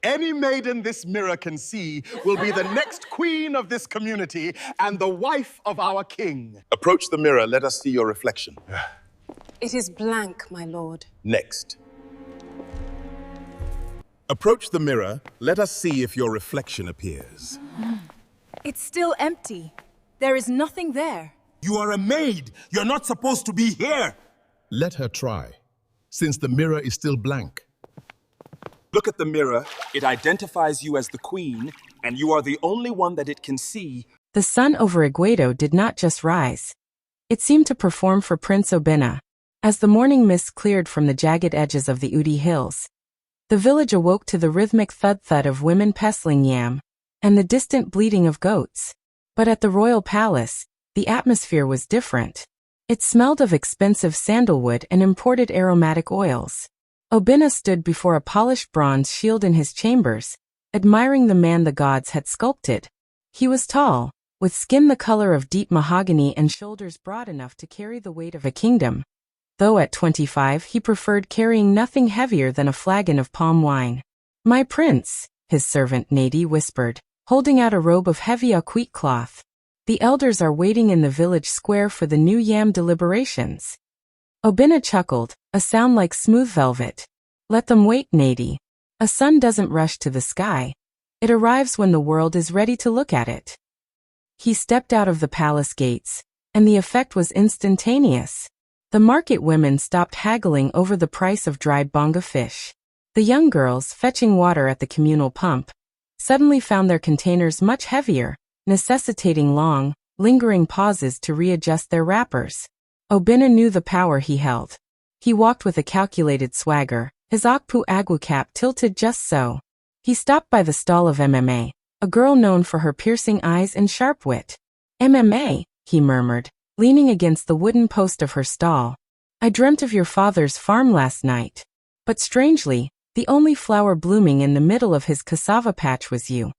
Any maiden this mirror can see will be the next queen of this community and the wife of our king. Approach the mirror, let us see your reflection. It is blank, my lord. Next. Approach the mirror, let us see if your reflection appears. It's still empty. There is nothing there. You are a maid. You're not supposed to be here. Let her try, since the mirror is still blank. Look at the mirror. It identifies you as the queen, and you are the only one that it can see. The sun over Iguo did not just rise. It seemed to perform for Prince Oena. As the morning mist cleared from the jagged edges of the Udi hills, the village awoke to the rhythmic thud-thud of women pestling yam, and the distant bleating of goats. But at the royal palace, the atmosphere was different. It smelled of expensive sandalwood and imported aromatic oils. Oena stood before a polished bronze shield in his chambers, admiring the man the gods had sculpted. He was tall, with skin the color of deep mahogany and shoulders broad enough to carry the weight of a kingdom. Though at 25 he preferred carrying nothing heavier than a flagon of palm wine. "My prince," his servant Nadi whispered, holding out a robe of heavy aquite cloth. "The elders are waiting in the village square for the new yam deliberations." Oena chuckled, a sound like smooth velvet. "Let them wait, Nadi. A sun doesn't rush to the sky. It arrives when the world is ready to look at it." He stepped out of the palace gates, and the effect was instantaneous. The market women stopped haggling over the price of dried bonga fish. The young girls, fetching water at the communal pump, suddenly found their containers much heavier, necessitating long, lingering pauses to readjust their wrappers. Oena knew the power he held. He walked with a calculated swagger, his Okpu Agu cap tilted just so. He stopped by the stall of MMA, a girl known for her piercing eyes and sharp wit. "MMA," he murmured, leaning against the wooden post of her stall. "I dreamt of your father's farm last night. But strangely, the only flower blooming in the middle of his cassava patch was you."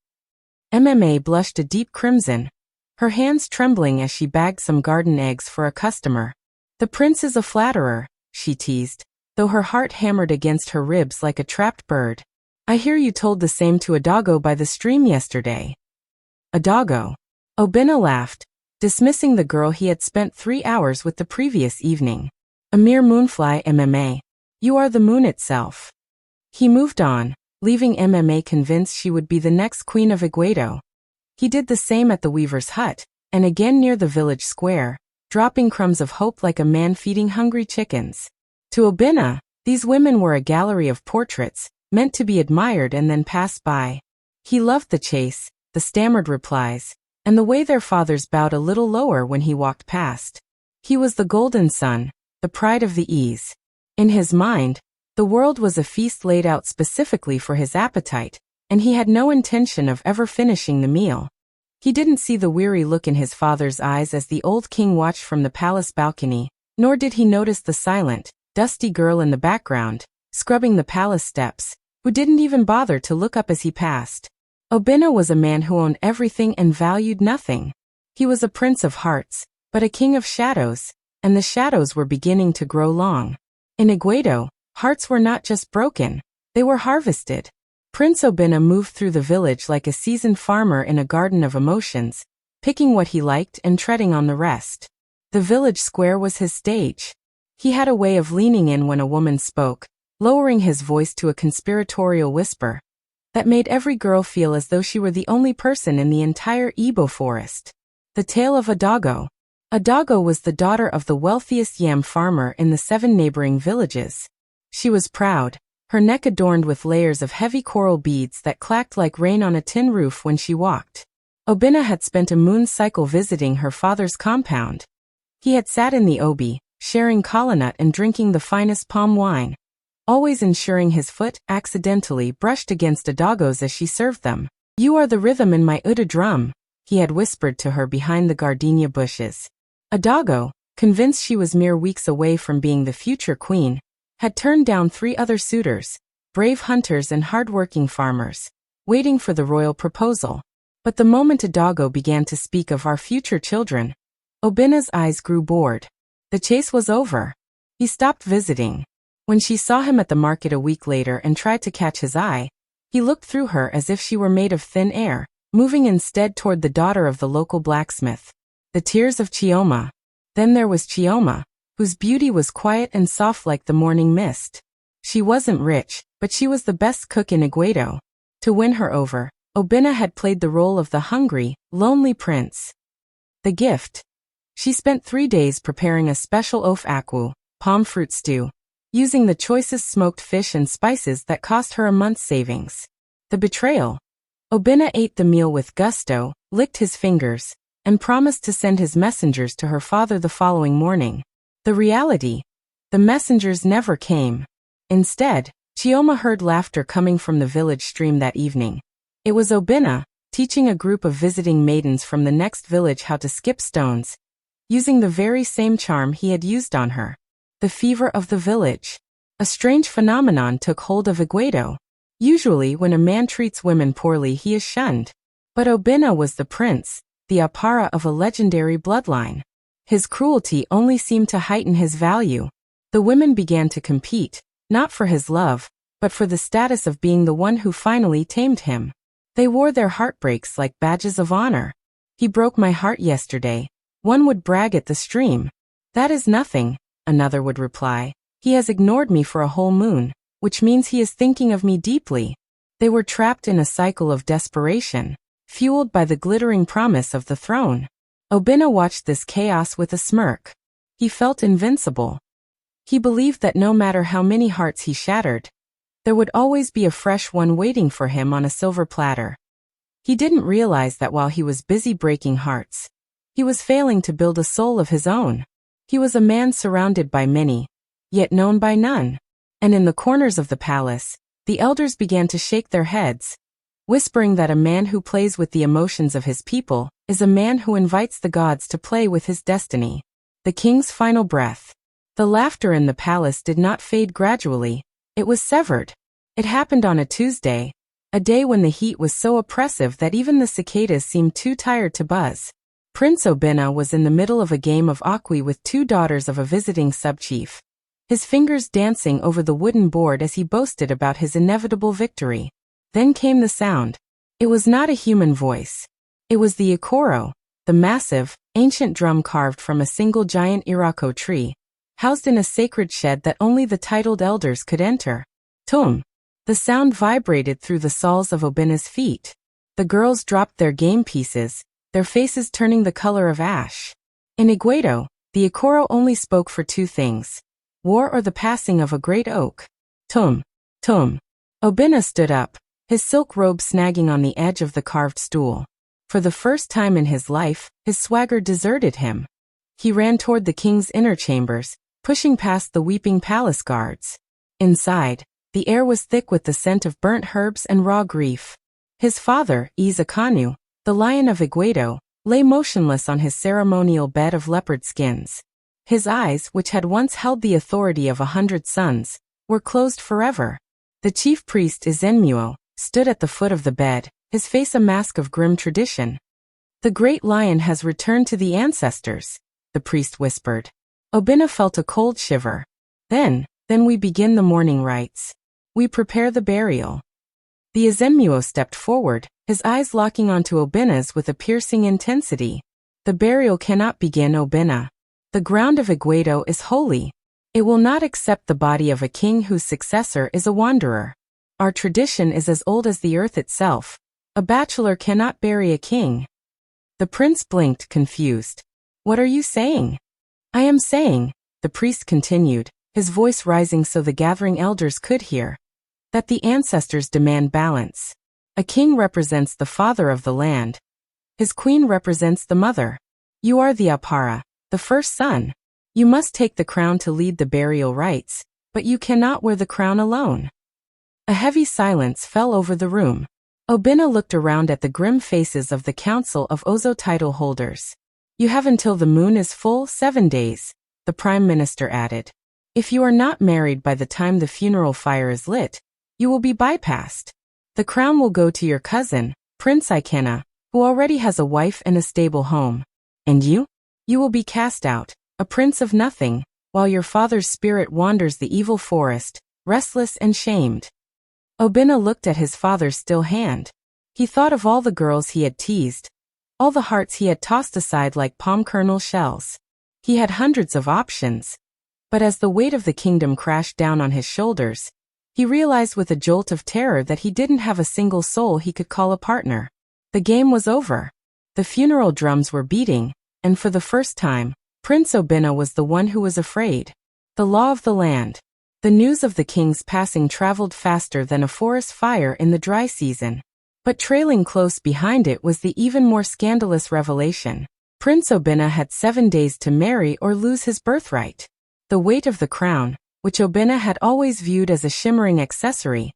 MMA blushed a deep crimson, her hands trembling as she bagged some garden eggs for a customer. "The prince is a flatterer," she teased, though her heart hammered against her ribs like a trapped bird. "I hear you told the same to a doggo by the stream yesterday." "A doggo?" Oena laughed, dismissing the girl he had spent 3 hours with the previous evening. "A mere moonfly, MMA. You are the moon itself." He moved on, leaving MMA convinced she would be the next queen of Iguo. He did the same at the weaver's hut, and again near the village square, dropping crumbs of hope like a man feeding hungry chickens. To Oena, these women were a gallery of portraits, meant to be admired and then passed by. He loved the chase, the stammered replies, and the way their fathers bowed a little lower when he walked past. He was the golden son, the pride of the ease. In his mind, the world was a feast laid out specifically for his appetite, and he had no intention of ever finishing the meal. He didn't see the weary look in his father's eyes as the old king watched from the palace balcony, nor did he notice the silent, dusty girl in the background, scrubbing the palace steps, who didn't even bother to look up as he passed. Oena was a man who owned everything and valued nothing. He was a prince of hearts, but a king of shadows, and the shadows were beginning to grow long. In Iguo, hearts were not just broken, they were harvested. Prince Oena moved through the village like a seasoned farmer in a garden of emotions, picking what he liked and treading on the rest. The village square was his stage. He had a way of leaning in when a woman spoke, lowering his voice to a conspiratorial whisper that made every girl feel as though she were the only person in the entire Iguo forest. The tale of Adago. Adago was the daughter of the wealthiest yam farmer in the 7 neighboring villages. She was proud, her neck adorned with layers of heavy coral beads that clacked like rain on a tin roof when she walked. Oena had spent a moon cycle visiting her father's compound. He had sat in the obi, sharing kalanut and drinking the finest palm wine, always ensuring his foot accidentally brushed against Adago's as she served them. "You are the rhythm in my Uda drum," he had whispered to her behind the gardenia bushes. Adago, convinced she was mere weeks away from being the future queen, had turned down 3 other suitors, brave hunters and hard-working farmers, waiting for the royal proposal. But the moment Adago began to speak of our future children, Obena's eyes grew bored. The chase was over. He stopped visiting. When she saw him at the market a week later and tried to catch his eye, He looked through her as if she were made of thin air, moving instead toward the daughter of the local blacksmith. The tears of Chioma. Then there was Chioma, whose beauty was quiet and soft like the morning mist. She wasn't rich, but she was the best cook in Iguo. To win her over, Oena had played the role of the hungry, lonely prince. The gift. She spent 3 days preparing a special ofe palm fruit stew, using the choicest smoked fish and spices that cost her a month's savings. The betrayal. Oena ate the meal with gusto, licked his fingers, and promised to send his messengers to her father the following morning. The reality. The messengers never came. Instead, Chioma heard laughter coming from the village stream that evening. It was Oena, teaching a group of visiting maidens from the next village how to skip stones, using the very same charm he had used on her. The fever of the village. A strange phenomenon took hold of Iguo. Usually when a man treats women poorly he is shunned. But Oena was the prince, the Apara of a legendary bloodline. His cruelty only seemed to heighten his value. The women began to compete, not for his love, but for the status of being the one who finally tamed him. They wore their heartbreaks like badges of honor. He broke my heart yesterday, one would brag at the stream. That is nothing, another would reply. He has ignored me for a whole moon, which means he is thinking of me deeply. They were trapped in a cycle of desperation, fueled by the glittering promise of the throne. Oena watched this chaos with a smirk. He felt invincible. He believed that no matter how many hearts he shattered, there would always be a fresh one waiting for him on a silver platter. He didn't realize that while he was busy breaking hearts, he was failing to build a soul of his own. He was a man surrounded by many, yet known by none. And in the corners of the palace, the elders began to shake their heads, whispering that a man who plays with the emotions of his people is a man who invites the gods to play with his destiny. The king's final breath. The laughter in the palace did not fade gradually. It was severed. It happened on a Tuesday, a day when the heat was so oppressive that even the cicadas seemed too tired to buzz. Prince Oena was in the middle of a game of Akwi with 2 daughters of a visiting sub-chief, his fingers dancing over the wooden board as he boasted about his inevitable victory. Then came the sound. It was not a human voice. It was the ikoro, the massive, ancient drum carved from a single giant irako tree, housed in a sacred shed that only the titled elders could enter. Tum. The sound vibrated through the soles of Obena's feet. The girls dropped their game pieces, their faces turning the color of ash. In Iguo, the ikoro only spoke for 2 things: war or the passing of a great oak. Tum. Tum. Oena stood up, his silk robe snagging on the edge of the carved stool. For the first time in his life, his swagger deserted him. He ran toward the king's inner chambers, pushing past the weeping palace guards. Inside, the air was thick with the scent of burnt herbs and raw grief. His father, Izakanu, the lion of Iguo, lay motionless on his ceremonial bed of leopard skins. His eyes, which had once held the authority of 100 suns, were closed forever. The chief priest Izenmuo stood at the foot of the bed, his face a mask of grim tradition. The great lion has returned to the ancestors, the priest whispered. Oena felt a cold shiver. Then we begin the mourning rites. We prepare the burial. The Izenmuo stepped forward, his eyes locking onto Obena's with a piercing intensity. The burial cannot begin, Oena. The ground of Iguo is holy. It will not accept the body of a king whose successor is a wanderer. Our tradition is as old as the earth itself. A bachelor cannot bury a king. The prince blinked, confused. What are you saying? I am saying, the priest continued, his voice rising so the gathering elders could hear, that the ancestors demand balance. A king represents the father of the land. His queen represents the mother. You are the Apara, the first son. You must take the crown to lead the burial rites, but you cannot wear the crown alone. A heavy silence fell over the room. Oena looked around at the grim faces of the council of Ozo title holders. You have until the moon is full 7 days, the prime minister added. If you are not married by the time the funeral fire is lit, you will be bypassed. The crown will go to your cousin, Prince Ikena, who already has a wife and a stable home. And you? You will be cast out, a prince of nothing, while your father's spirit wanders the evil forest, restless and shamed. Oena looked at his father's still hand. He thought of all the girls he had teased, all the hearts he had tossed aside like palm kernel shells. He had hundreds of options. But as the weight of the kingdom crashed down on his shoulders, he realized with a jolt of terror that he didn't have a single soul he could call a partner. The game was over. The funeral drums were beating, and for the first time, Prince Oena was the one who was afraid. The law of the land. The news of the king's passing traveled faster than a forest fire in the dry season. But trailing close behind it was the even more scandalous revelation. Prince Oena had 7 days to marry or lose his birthright. The weight of the crown, which Oena had always viewed as a shimmering accessory,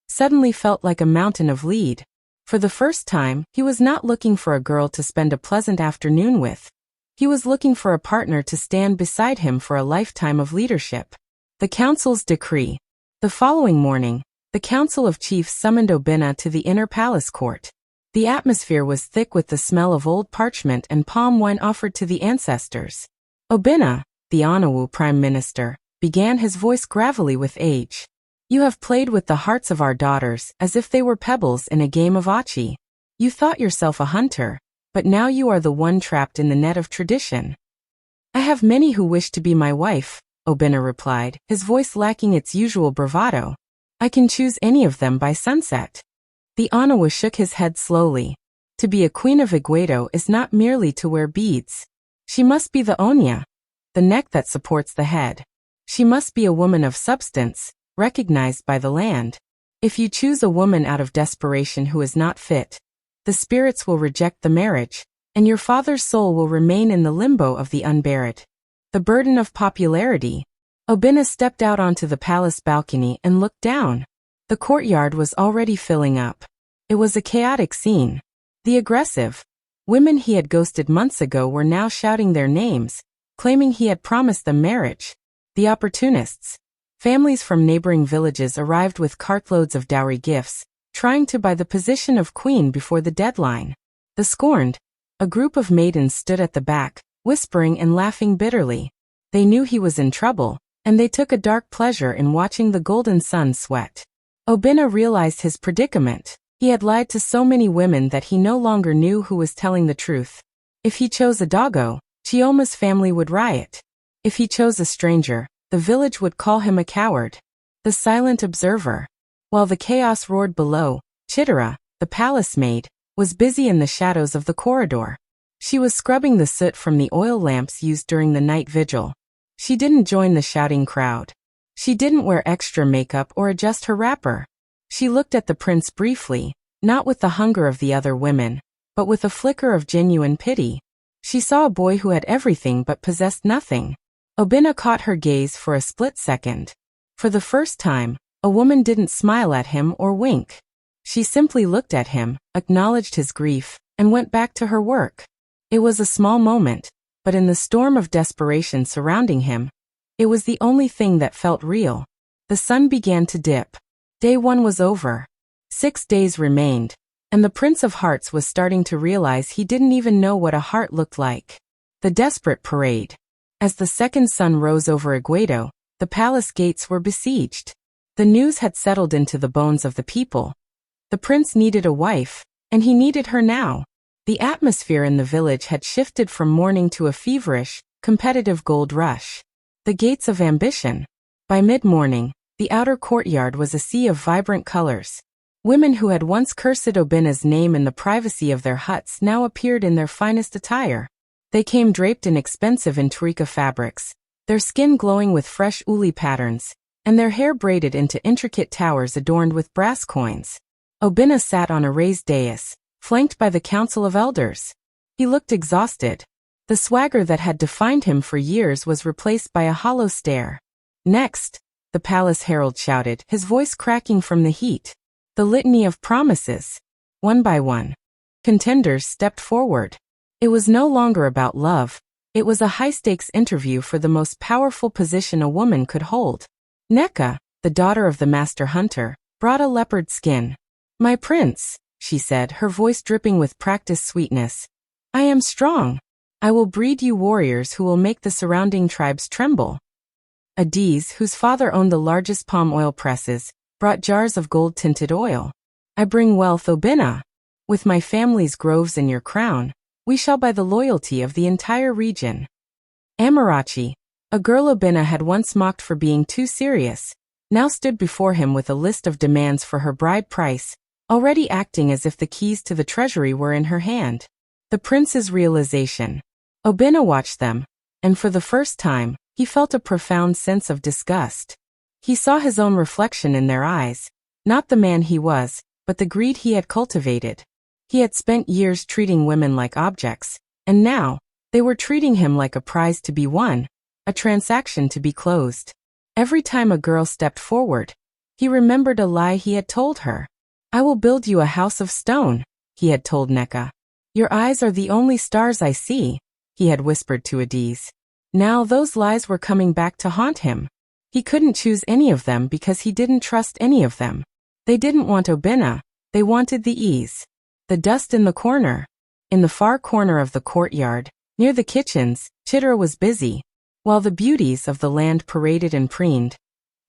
suddenly felt like a mountain of lead. For the first time, he was not looking for a girl to spend a pleasant afternoon with. He was looking for a partner to stand beside him for a lifetime of leadership. The council's decree. The following morning, the Council of Chiefs summoned Oena to the inner palace court. The atmosphere was thick with the smell of old parchment and palm wine offered to the ancestors. Oena, the Onawu Prime Minister, began, his voice gravelly with age. You have played with the hearts of our daughters as if they were pebbles in a game of achi. You thought yourself a hunter, but now you are the one trapped in the net of tradition. I have many who wish to be my wife, Oena replied, his voice lacking its usual bravado. I can choose any of them by sunset. The Onawa shook his head slowly. To be a queen of Iguo is not merely to wear beads. She must be the Oena, the neck that supports the head. She must be a woman of substance, recognized by the land. If you choose a woman out of desperation who is not fit, the spirits will reject the marriage, and your father's soul will remain in the limbo of the unburied. The burden of popularity. Oena stepped out onto the palace balcony and looked down. The courtyard was already filling up. It was a chaotic scene. The aggressive women he had ghosted months ago were now shouting their names, claiming he had promised them marriage. The opportunists. Families from neighboring villages arrived with cartloads of dowry gifts, trying to buy the position of queen before the deadline. The scorned. A group of maidens stood at the back, whispering and laughing bitterly. They knew he was in trouble, and they took a dark pleasure in watching the golden sun sweat. Oena realized his predicament. He had lied to so many women that he no longer knew who was telling the truth. If he chose a doggo, Chioma's family would riot. If he chose a stranger, the village would call him a coward. The silent observer. While the chaos roared below, Chidura, the palace maid, was busy in the shadows of the corridor. She was scrubbing the soot from the oil lamps used during the night vigil. She didn't join the shouting crowd. She didn't wear extra makeup or adjust her wrapper. She looked at the prince briefly, not with the hunger of the other women, but with a flicker of genuine pity. She saw a boy who had everything but possessed nothing. Oena caught her gaze for a split second. For the first time, a woman didn't smile at him or wink. She simply looked at him, acknowledged his grief, and went back to her work. It was a small moment, but in the storm of desperation surrounding him, it was the only thing that felt real. The sun began to dip. Day 1 was over. 6 days remained, and the Prince of Hearts was starting to realize he didn't even know what a heart looked like. The desperate parade. As the second sun rose over Iguo, the palace gates were besieged. The news had settled into the bones of the people. The prince needed a wife, and he needed her now. The atmosphere in the village had shifted from mourning to a feverish, competitive gold rush. The gates of ambition. By mid-morning, the outer courtyard was a sea of vibrant colors. Women who had once cursed Oena's name in the privacy of their huts now appeared in their finest attire. They came draped in expensive Intrica fabrics, their skin glowing with fresh uli patterns, and their hair braided into intricate towers adorned with brass coins. Oena sat on a raised dais, flanked by the council of elders. He looked exhausted. The swagger that had defined him for years was replaced by a hollow stare. Next, the palace herald shouted, his voice cracking from the heat. The litany of promises. One by one, contenders stepped forward. It was no longer about love. It was a high-stakes interview for the most powerful position a woman could hold. Neka, the daughter of the master hunter, brought a leopard skin. My prince, she said, her voice dripping with practiced sweetness. I am strong. I will breed you warriors who will make the surrounding tribes tremble. Adiz, whose father owned the largest palm oil presses, brought jars of gold-tinted oil. I bring wealth, Oena. With my family's groves and your crown, we shall buy the loyalty of the entire region. Amarachi, a girl Oena had once mocked for being too serious, now stood before him with a list of demands for her bride price, already acting as if the keys to the treasury were in her hand. The prince's realization. Oena watched them, and for the first time, he felt a profound sense of disgust. He saw his own reflection in their eyes, not the man he was, but the greed he had cultivated. He had spent years treating women like objects, and now, they were treating him like a prize to be won, a transaction to be closed. Every time a girl stepped forward, he remembered a lie he had told her. I will build you a house of stone, he had told Neka. Your eyes are the only stars I see, he had whispered to Adiz. Now those lies were coming back to haunt him. He couldn't choose any of them because he didn't trust any of them. They didn't want Oena, they wanted the ease. The dust in the corner. In the far corner of the courtyard, near the kitchens, Chidura was busy, while the beauties of the land paraded and preened.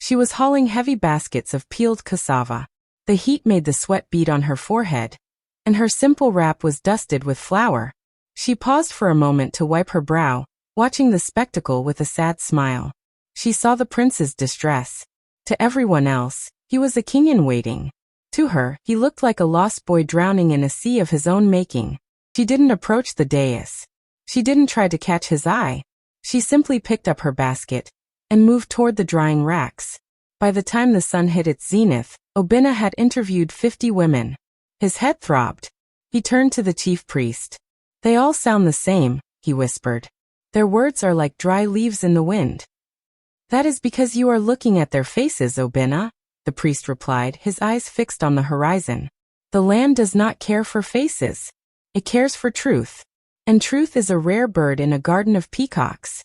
She was hauling heavy baskets of peeled cassava. The heat made the sweat bead on her forehead, and her simple wrap was dusted with flour. She paused for a moment to wipe her brow, watching the spectacle with a sad smile. She saw the prince's distress. To everyone else, he was a king in waiting. To her, he looked like a lost boy drowning in a sea of his own making. She didn't approach the dais. She didn't try to catch his eye. She simply picked up her basket and moved toward the drying racks. By the time the sun hit its zenith, Oena had interviewed 50 women. His head throbbed. He turned to the chief priest. They all sound the same, he whispered. Their words are like dry leaves in the wind. That is because you are looking at their faces, Oena, the priest replied, his eyes fixed on the horizon. The land does not care for faces. It cares for truth. And truth is a rare bird in a garden of peacocks.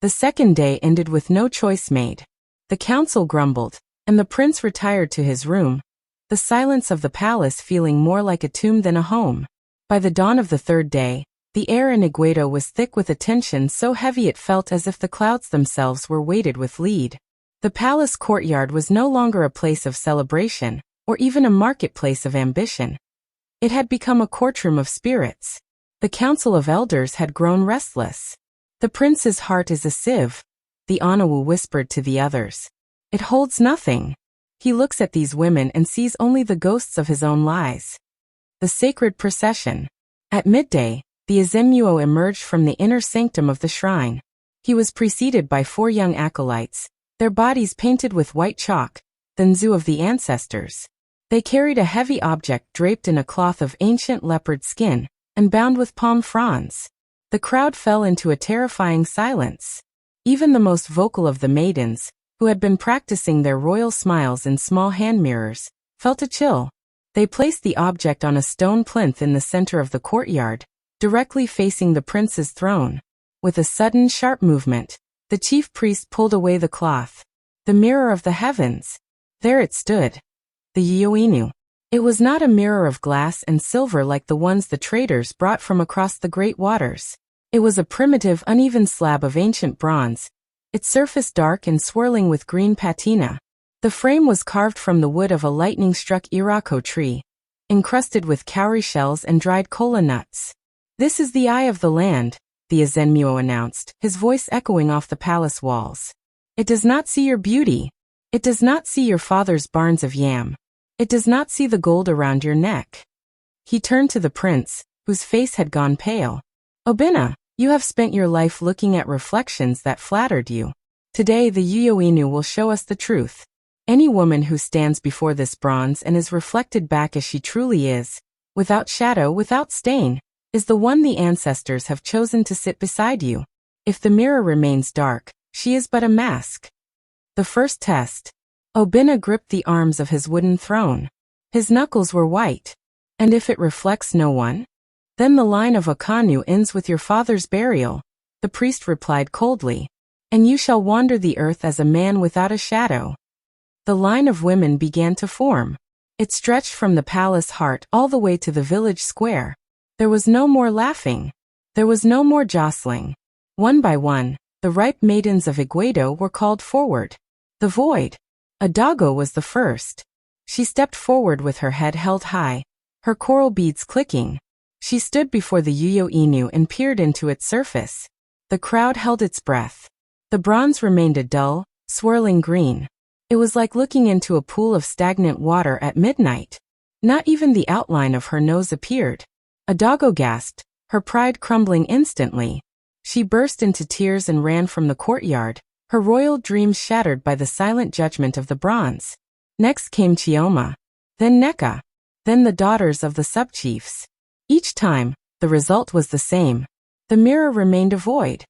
The second day ended with no choice made. The council grumbled, and the prince retired to his room, the silence of the palace feeling more like a tomb than a home. By the dawn of the third day, the air in Iguo was thick with a tension so heavy it felt as if the clouds themselves were weighted with lead. The palace courtyard was no longer a place of celebration, or even a marketplace of ambition. It had become a courtroom of spirits. The council of elders had grown restless. The prince's heart is a sieve, the Anawu whispered to the others. It holds nothing. He looks at these women and sees only the ghosts of his own lies. The sacred procession. At midday, the Izemuo emerged from the inner sanctum of the shrine. He was preceded by 4 young acolytes, their bodies painted with white chalk, the Nzu of the ancestors. They carried a heavy object draped in a cloth of ancient leopard skin and bound with palm fronds. The crowd fell into a terrifying silence. Even the most vocal of the maidens, who had been practicing their royal smiles in small hand mirrors, felt a chill. They placed the object on a stone plinth in the center of the courtyard, directly facing the prince's throne. With a sudden, sharp movement, the chief priest pulled away the cloth. The mirror of the heavens. There it stood. The Ioinu. It was not a mirror of glass and silver like the ones the traders brought from across the great waters. It was a primitive, uneven slab of ancient bronze, its surface dark and swirling with green patina. The frame was carved from the wood of a lightning-struck irako tree, encrusted with cowrie shells and dried kola nuts. This is the eye of the land, the Izemuo announced, his voice echoing off the palace walls. It does not see your beauty. It does not see your father's barns of yam. It does not see the gold around your neck. He turned to the prince, whose face had gone pale. Oena, you have spent your life looking at reflections that flattered you. Today the Ioinu will show us the truth. Any woman who stands before this bronze and is reflected back as she truly is, without shadow, without stain, is the one the ancestors have chosen to sit beside you. If the mirror remains dark, she is but a mask. The first test. Oena gripped the arms of his wooden throne. His knuckles were white. And if it reflects no one? Then the line of Akanu ends with your father's burial, the priest replied coldly. And you shall wander the earth as a man without a shadow. The line of women began to form. It stretched from the palace heart all the way to the village square. There was no more laughing. There was no more jostling. One by one, the ripe maidens of Iguo were called forward. The void. Adago was the first. She stepped forward with her head held high, her coral beads clicking. She stood before the Yuyo Inu and peered into its surface. The crowd held its breath. The bronze remained a dull, swirling green. It was like looking into a pool of stagnant water at midnight. Not even the outline of her nose appeared. Adago gasped, her pride crumbling instantly. She burst into tears and ran from the courtyard, her royal dreams shattered by the silent judgment of the bronze. Next came Chioma, then Neka, then the daughters of the subchiefs. Each time, the result was the same. The mirror remained a void.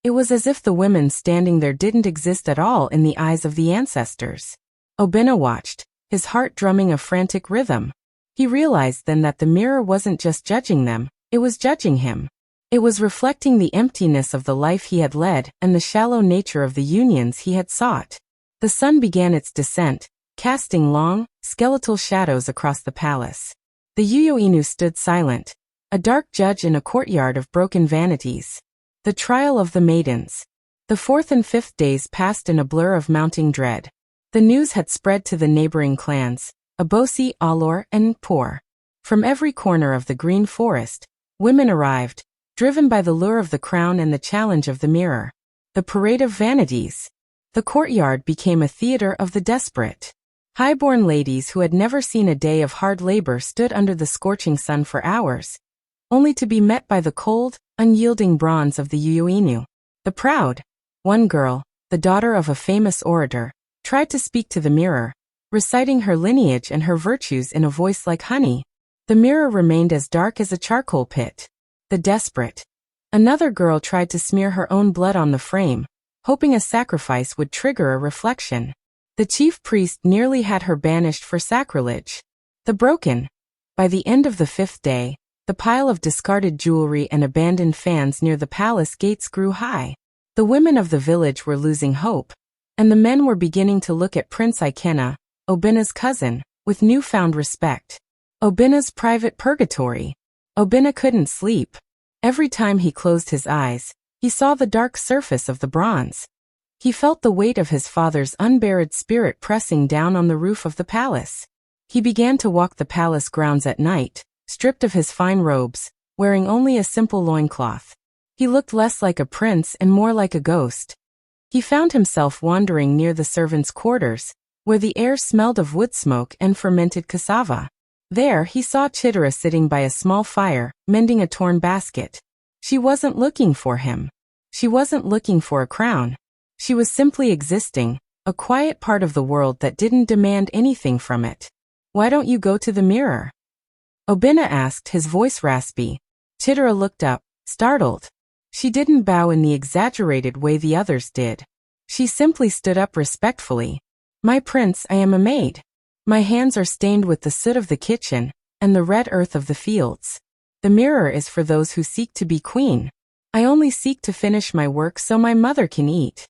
It was as if the women standing there didn't exist at all in the eyes of the ancestors. Oena watched, his heart drumming a frantic rhythm. He realized then that the mirror wasn't just judging them, it was judging him. It was reflecting the emptiness of the life he had led and the shallow nature of the unions he had sought. The sun began its descent, casting long, skeletal shadows across the palace. The Yuyo Inu stood silent, a dark judge in a courtyard of broken vanities. The trial of the maidens. The 4th and 5th days passed in a blur of mounting dread. The news had spread to the neighboring clans, Abosi, Alor, and Por. From every corner of the green forest, women arrived, driven by the lure of the crown and the challenge of the mirror. The parade of vanities. The courtyard became a theater of the desperate. Highborn ladies who had never seen a day of hard labor stood under the scorching sun for hours, only to be met by the cold, unyielding bronze of the Yuyo Inu. The proud, one girl, the daughter of a famous orator, tried to speak to the mirror, reciting her lineage and her virtues in a voice like honey. The mirror remained as dark as a charcoal pit. The desperate. Another girl tried to smear her own blood on the frame, hoping a sacrifice would trigger a reflection. The chief priest nearly had her banished for sacrilege. The broken. By the end of the 5th day, the pile of discarded jewelry and abandoned fans near the palace gates grew high. The women of the village were losing hope, and the men were beginning to look at Prince Ikena, Obena's cousin, with newfound respect. Obena's private purgatory. Oena couldn't sleep. Every time he closed his eyes, he saw the dark surface of the bronze. He felt the weight of his father's unburied spirit pressing down on the roof of the palace. He began to walk the palace grounds at night, stripped of his fine robes, wearing only a simple loincloth. He looked less like a prince and more like a ghost. He found himself wandering near the servants' quarters, where the air smelled of wood smoke and fermented cassava. There he saw Chidura sitting by a small fire, mending a torn basket. She wasn't looking for him. She wasn't looking for a crown. She was simply existing, a quiet part of the world that didn't demand anything from it. "Why don't you go to the mirror?" Oena asked, his voice raspy. Chidura looked up, startled. She didn't bow in the exaggerated way the others did. She simply stood up respectfully. "My prince, I am a maid. My hands are stained with the soot of the kitchen and the red earth of the fields. The mirror is for those who seek to be queen. I only seek to finish my work so my mother can eat."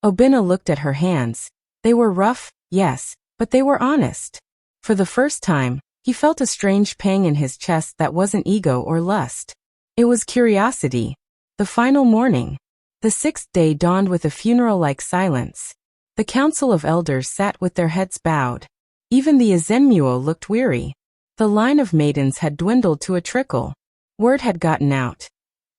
Oena looked at her hands. They were rough, yes, but they were honest. For the first time, he felt a strange pang in his chest that wasn't ego or lust. It was curiosity. The final morning. The 6th day dawned with a funeral-like silence. The council of elders sat with their heads bowed. Even the Izenmuo looked weary. The line of maidens had dwindled to a trickle. Word had gotten out.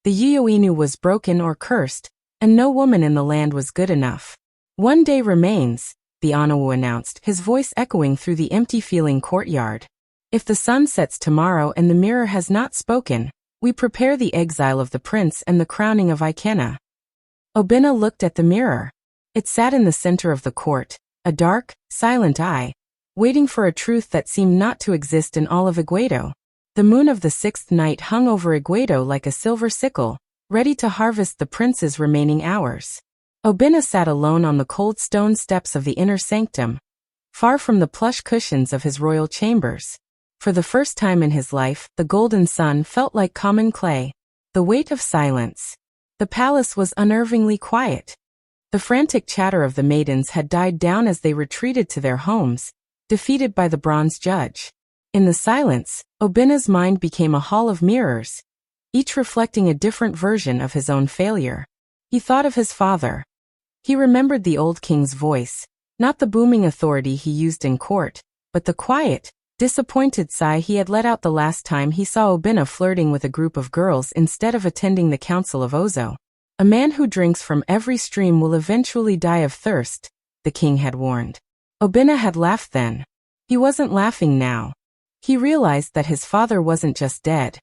The Yuyo Inu was broken or cursed, and no woman in the land was good enough. "One day remains," the Onawu announced, his voice echoing through the empty-feeling courtyard. "If the sun sets tomorrow and the mirror has not spoken, we prepare the exile of the prince and the crowning of Ikena." Oena looked at the mirror. It sat in the center of the court, a dark, silent eye, waiting for a truth that seemed not to exist in all of Iguo. The moon of the 6th night hung over Iguo like a silver sickle, ready to harvest the prince's remaining hours. Oena sat alone on the cold stone steps of the inner sanctum, far from the plush cushions of his royal chambers. For the first time in his life, the golden sun felt like common clay. The weight of silence. The palace was unnervingly quiet. The frantic chatter of the maidens had died down as they retreated to their homes, defeated by the bronze judge. In the silence, Obena's mind became a hall of mirrors, each reflecting a different version of his own failure. He thought of his father. He remembered the old king's voice, Not the booming authority he used in court, but the quiet, disappointed sigh he had let out the last time he saw Oena flirting with a group of girls instead of attending the Council of Ozo. A man who drinks from every stream will eventually die of thirst, the king had warned. Oena had laughed then. He wasn't laughing now. He realized that his father wasn't just dead.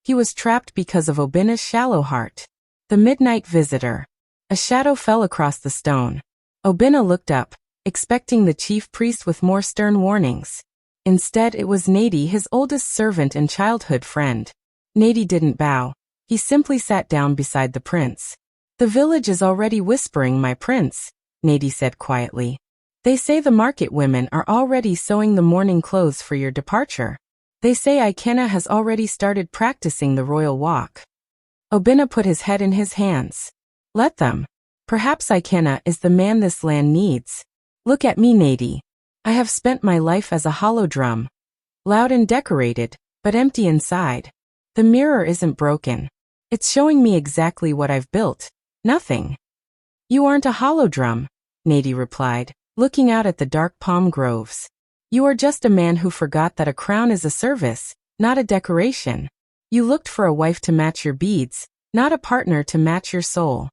He was trapped because of Oena's shallow heart. The midnight visitor. A shadow fell across the stone. Oena looked up, expecting the chief priest with more stern warnings. Instead it was Nady, his oldest servant and childhood friend. Nady didn't bow. He simply sat down beside the prince. "The village is already whispering, my prince," Nady said quietly. "They say the market women are already sewing the mourning clothes for your departure. They say Ikena has already started practicing the royal walk." Oena put his head in his hands. "Let them. Perhaps Ikena is the man this land needs. Look at me, Nady. I have spent my life as a hollow drum. Loud and decorated, but empty inside. The mirror isn't broken. It's showing me exactly what I've built. Nothing." "You aren't a hollow drum," Nady replied, looking out at the dark palm groves. "You are just a man who forgot that a crown is a service, not a decoration. You looked for a wife to match your beads, not a partner to match your soul."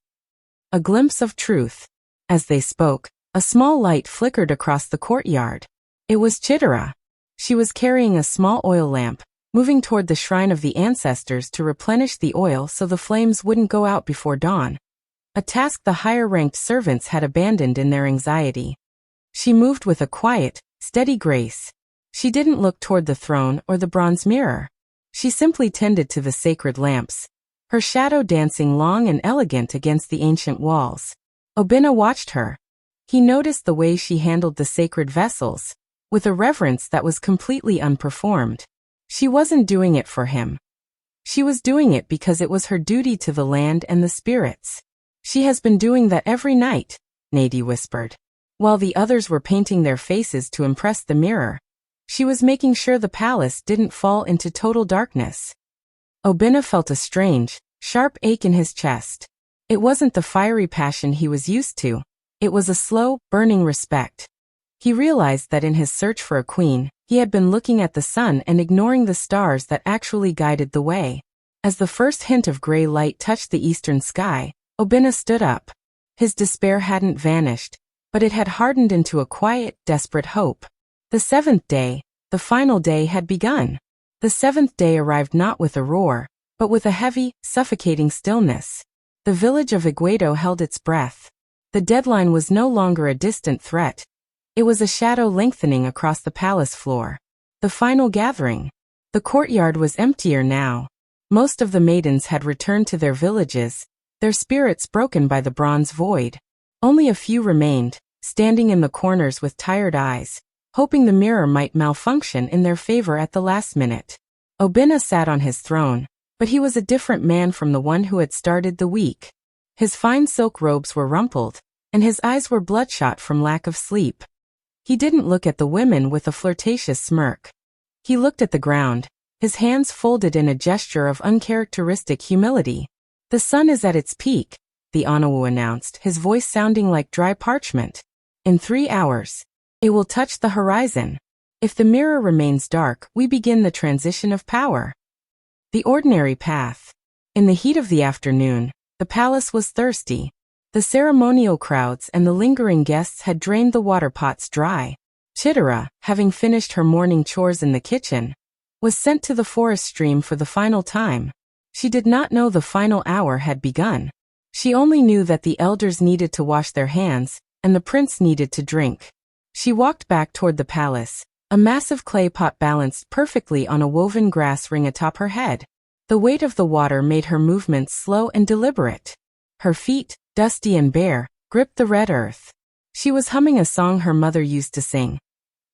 A glimpse of truth. As they spoke, a small light flickered across the courtyard. It was Chidura. She was carrying a small oil lamp, moving toward the shrine of the ancestors to replenish the oil so the flames wouldn't go out before dawn. A task the higher-ranked servants had abandoned in their anxiety. She moved with a quiet, steady grace. She didn't look toward the throne or the bronze mirror. She simply tended to the sacred lamps, her shadow dancing long and elegant against the ancient walls. Oena watched her. He noticed the way she handled the sacred vessels, with a reverence that was completely unperformed. She wasn't doing it for him. She was doing it because it was her duty to the land and the spirits. "She has been doing that every night," Nady whispered. While the others were painting their faces to impress the mirror, she was making sure the palace didn't fall into total darkness. Oena felt a strange, sharp ache in his chest. It wasn't the fiery passion he was used to. It was a slow, burning respect. He realized that in his search for a queen, he had been looking at the sun and ignoring the stars that actually guided the way. As the first hint of gray light touched the eastern sky, Oena stood up. His despair hadn't vanished, but it had hardened into a quiet, desperate hope. The seventh day, the final day, had begun. The seventh day arrived not with a roar, but with a heavy, suffocating stillness. The village of Iguo held its breath. The deadline was no longer a distant threat. It was a shadow lengthening across the palace floor. The final gathering. The courtyard was emptier now. Most of the maidens had returned to their villages, their spirits broken by the bronze void. Only a few remained, standing in the corners with tired eyes, hoping the mirror might malfunction in their favor at the last minute. Oena sat on his throne, but he was a different man from the one who had started the week. His fine silk robes were rumpled, and his eyes were bloodshot from lack of sleep. He didn't look at the women with a flirtatious smirk. He looked at the ground, his hands folded in a gesture of uncharacteristic humility. "The sun is at its peak," the Onawu announced, his voice sounding like dry parchment. "In 3 hours, it will touch the horizon. If the mirror remains dark, we begin the transition of power." The ordinary path. In the heat of the afternoon, the palace was thirsty. The ceremonial crowds and the lingering guests had drained the water pots dry. Chidura, having finished her morning chores in the kitchen, was sent to the forest stream for the final time. She did not know the final hour had begun. She only knew that the elders needed to wash their hands, and the prince needed to drink. She walked back toward the palace, a massive clay pot balanced perfectly on a woven grass ring atop her head. The weight of the water made her movements slow and deliberate. Her feet, dusty and bare, gripped the red earth. She was humming a song her mother used to sing.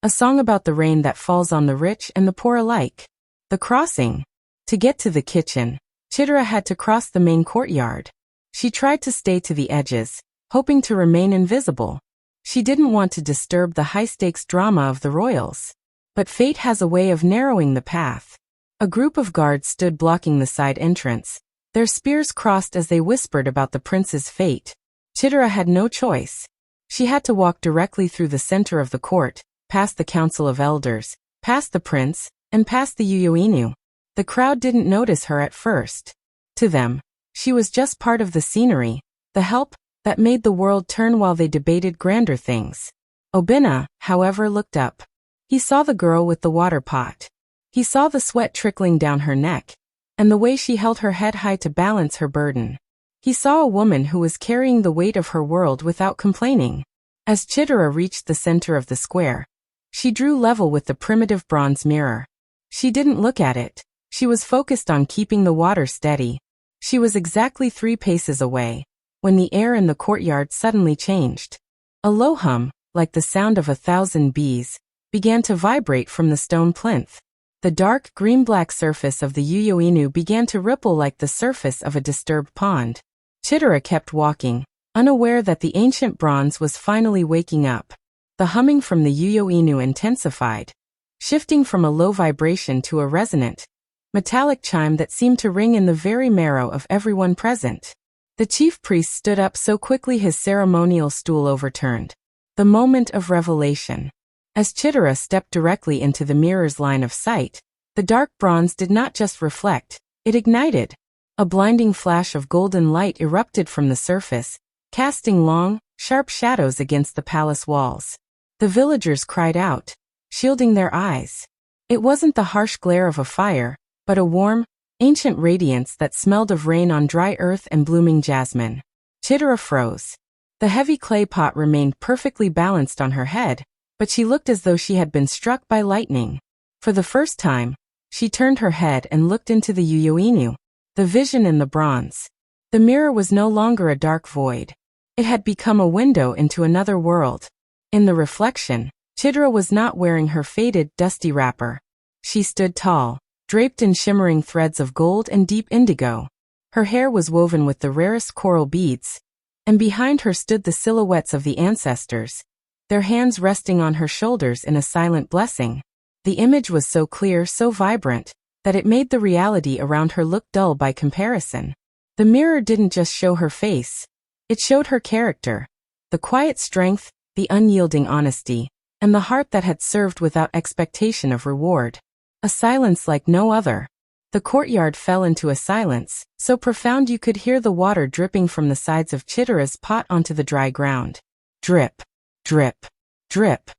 A song about the rain that falls on the rich and the poor alike. The crossing. To get to the kitchen, Chidura had to cross the main courtyard. She tried to stay to the edges, hoping to remain invisible. She didn't want to disturb the high-stakes drama of the royals. But fate has a way of narrowing the path. A group of guards stood blocking the side entrance. Their spears crossed as they whispered about the prince's fate. Chidura had no choice. She had to walk directly through the center of the court, past the Council of Elders, past the prince, and past the Uyoinu. The crowd didn't notice her at first. To them, she was just part of the scenery, the help that made the world turn while they debated grander things. Oena, however, looked up. He saw the girl with the water pot. He saw the sweat trickling down her neck, and the way she held her head high to balance her burden. He saw a woman who was carrying the weight of her world without complaining. As Chidura reached the center of the square, she drew level with the primitive bronze mirror. She didn't look at it. She was focused on keeping the water steady. She was exactly 3 paces away, when the air in the courtyard suddenly changed. A low hum, like the sound of 1,000 bees, began to vibrate from the stone plinth. The dark green-black surface of the Uyoinu began to ripple like the surface of a disturbed pond. Chidura kept walking, unaware that the ancient bronze was finally waking up. The humming from the Uyoinu intensified, shifting from a low vibration to a resonant, metallic chime that seemed to ring in the very marrow of everyone present. The chief priest stood up so quickly his ceremonial stool overturned. The moment of revelation. As Chidura stepped directly into the mirror's line of sight, the dark bronze did not just reflect, it ignited. A blinding flash of golden light erupted from the surface, casting long, sharp shadows against the palace walls. The villagers cried out, shielding their eyes. It wasn't the harsh glare of a fire, but a warm, ancient radiance that smelled of rain on dry earth and blooming jasmine. Chidura froze. The heavy clay pot remained perfectly balanced on her head, but she looked as though she had been struck by lightning. For the first time, she turned her head and looked into the Uyoinu, the vision in the bronze. The mirror was no longer a dark void. It had become a window into another world. In the reflection, Chidura was not wearing her faded, dusty wrapper. She stood tall, draped in shimmering threads of gold and deep indigo. Her hair was woven with the rarest coral beads, and behind her stood the silhouettes of the ancestors, their hands resting on her shoulders in a silent blessing. The image was so clear, so vibrant, that it made the reality around her look dull by comparison. The mirror didn't just show her face, it showed her character, the quiet strength, the unyielding honesty, and the heart that had served without expectation of reward. A silence like no other. The courtyard fell into a silence, so profound you could hear the water dripping from the sides of Chidura's pot onto the dry ground. Drip, drip, drip.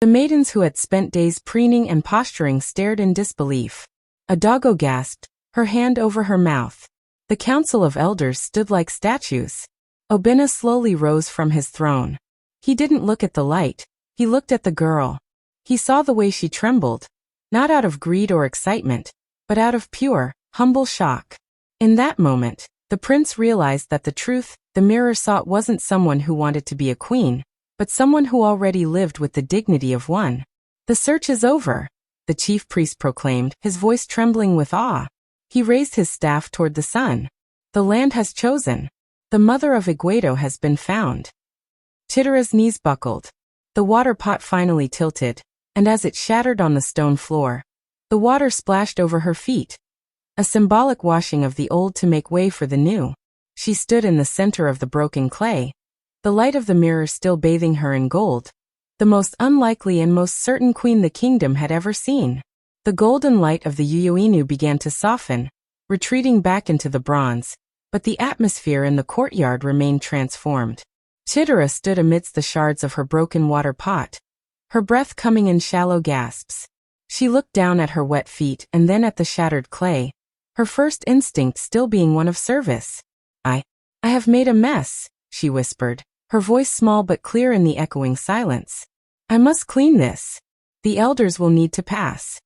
The maidens who had spent days preening and posturing stared in disbelief. A doggo gasped, her hand over her mouth. The council of elders stood like statues. Oena slowly rose from his throne. He didn't look at the light, he looked at the girl. He saw the way she trembled, not out of greed or excitement, but out of pure, humble shock. In that moment, the prince realized that the truth the mirror sought wasn't someone who wanted to be a queen, but someone who already lived with the dignity of one. The search is over, the chief priest proclaimed, his voice trembling with awe. He raised his staff toward the sun. The land has chosen. The mother of Iguo has been found. Chidura's knees buckled. The water pot finally tilted, and as it shattered on the stone floor, the water splashed over her feet. A symbolic washing of the old to make way for the new. She stood in the center of the broken clay, the light of the mirror still bathing her in gold. The most unlikely and most certain queen the kingdom had ever seen. The golden light of the Uyoinu began to soften, retreating back into the bronze, but the atmosphere in the courtyard remained transformed. Chidura stood amidst the shards of her broken water pot, her breath coming in shallow gasps. She looked down at her wet feet and then at the shattered clay, her first instinct still being one of service. I have made a mess, she whispered, her voice small but clear in the echoing silence. I must clean this. The elders will need to pass.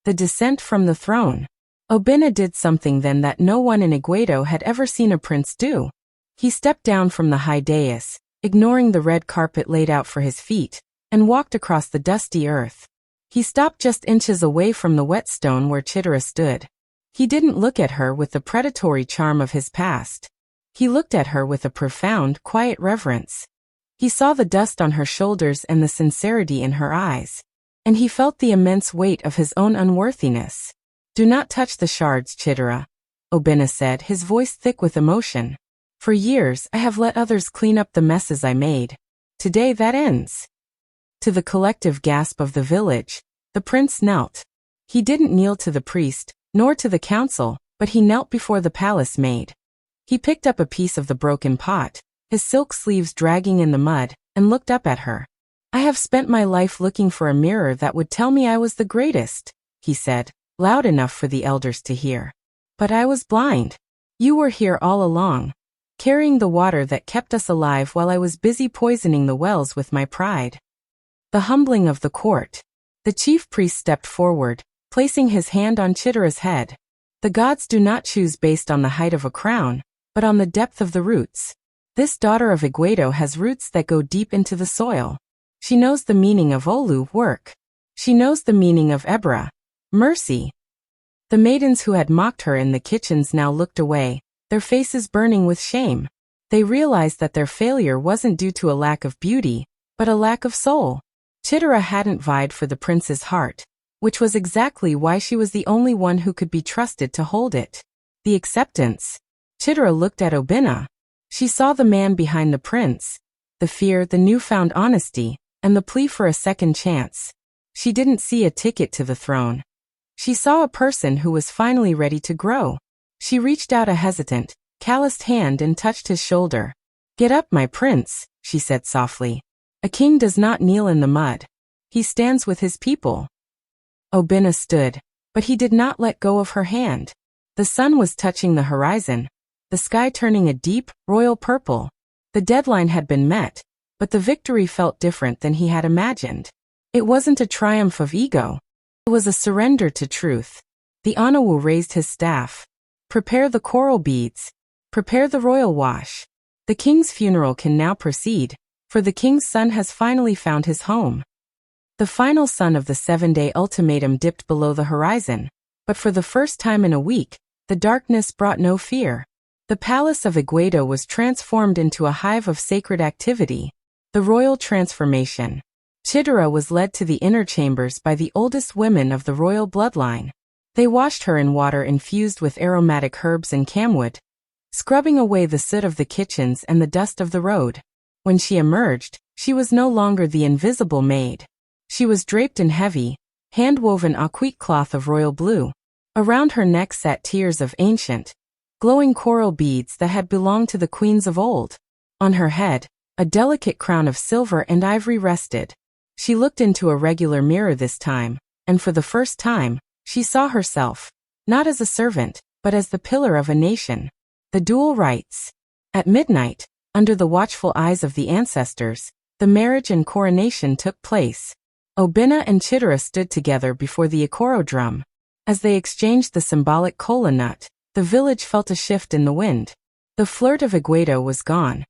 The descent from the throne. Oena did something then that no one in Iguo had ever seen a prince do. He stepped down from the high dais, ignoring the red carpet laid out for his feet, and walked across the dusty earth. He stopped just inches away from the wet stone where Chidura stood. He didn't look at her with the predatory charm of his past. He looked at her with a profound, quiet reverence. He saw the dust on her shoulders and the sincerity in her eyes, and he felt the immense weight of his own unworthiness. Do not touch the shards, Chidura, Oena said, his voice thick with emotion. For years I have let others clean up the messes I made. Today that ends. To the collective gasp of the village, the prince knelt. He didn't kneel to the priest, nor to the council, but he knelt before the palace maid. He picked up a piece of the broken pot, his silk sleeves dragging in the mud, and looked up at her. I have spent my life looking for a mirror that would tell me I was the greatest, he said, loud enough for the elders to hear. But I was blind. You were here all along, carrying the water that kept us alive while I was busy poisoning the wells with my pride. The humbling of the court. The chief priest stepped forward, placing his hand on Chidura's head. The gods do not choose based on the height of a crown, but on the depth of the roots. This daughter of Iguo has roots that go deep into the soil. She knows the meaning of Olu, work. She knows the meaning of Ebra, mercy. The maidens who had mocked her in the kitchens now looked away, their faces burning with shame. They realized that their failure wasn't due to a lack of beauty, but a lack of soul. Chidura hadn't vied for the prince's heart, which was exactly why she was the only one who could be trusted to hold it. The acceptance. Chidura looked at Oena. She saw the man behind the prince, the fear, the newfound honesty, and the plea for a second chance. She didn't see a ticket to the throne. She saw a person who was finally ready to grow. She reached out a hesitant, calloused hand and touched his shoulder. Get up, my prince, she said softly. A king does not kneel in the mud. He stands with his people. Oena stood, but he did not let go of her hand. The sun was touching the horizon, the sky turning a deep, royal purple. The deadline had been met, but the victory felt different than he had imagined. It wasn't a triumph of ego. It was a surrender to truth. The Anawu raised his staff. Prepare the coral beads. Prepare the royal wash. The king's funeral can now proceed, for the king's son has finally found his home. The final sun of the 7-day ultimatum dipped below the horizon, but for the first time in a week, the darkness brought no fear. The palace of Iguo was transformed into a hive of sacred activity, the royal transformation. Chidura was led to the inner chambers by the oldest women of the royal bloodline. They washed her in water infused with aromatic herbs and camwood, scrubbing away the soot of the kitchens and the dust of the road. When she emerged, she was no longer the invisible maid. She was draped in heavy, hand-woven aquite cloth of royal blue. Around her neck sat tiers of ancient, glowing coral beads that had belonged to the queens of old. On her head, a delicate crown of silver and ivory rested. She looked into a regular mirror this time, and for the first time, she saw herself, not as a servant, but as the pillar of a nation. The dual rights. At midnight, under the watchful eyes of the ancestors, the marriage and coronation took place. Oena and Chidura stood together before the Ikoro drum. As they exchanged the symbolic kola nut, the village felt a shift in the wind. The flirt of Iguo was gone.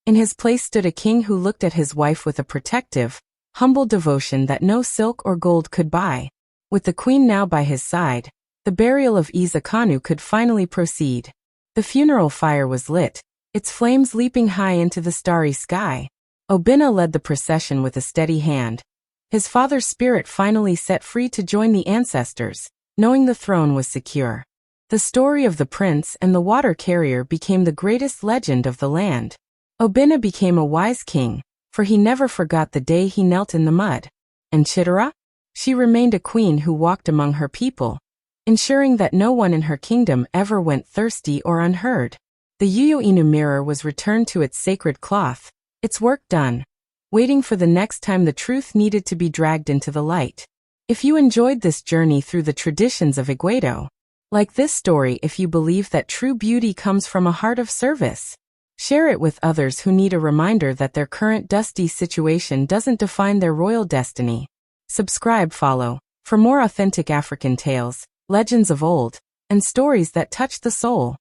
In his place stood a king who looked at his wife with a protective, humble devotion that no silk or gold could buy. With the queen now by his side, the burial of Izakanu could finally proceed. The funeral fire was lit, its flames leaping high into the starry sky. Oena led the procession with a steady hand. His father's spirit finally set free to join the ancestors, knowing the throne was secure. The story of the prince and the water carrier became the greatest legend of the land. Oena became a wise king, for he never forgot the day he knelt in the mud. And Chidura? She remained a queen who walked among her people, ensuring that no one in her kingdom ever went thirsty or unheard. The Inu mirror was returned to its sacred cloth, its work done, waiting for the next time the truth needed to be dragged into the light. If you enjoyed this journey through the traditions of Iguo, like this story if you believe that true beauty comes from a heart of service, share it with others who need a reminder that their current dusty situation doesn't define their royal destiny. Subscribe, follow, for more authentic African tales, legends of old, and stories that touch the soul.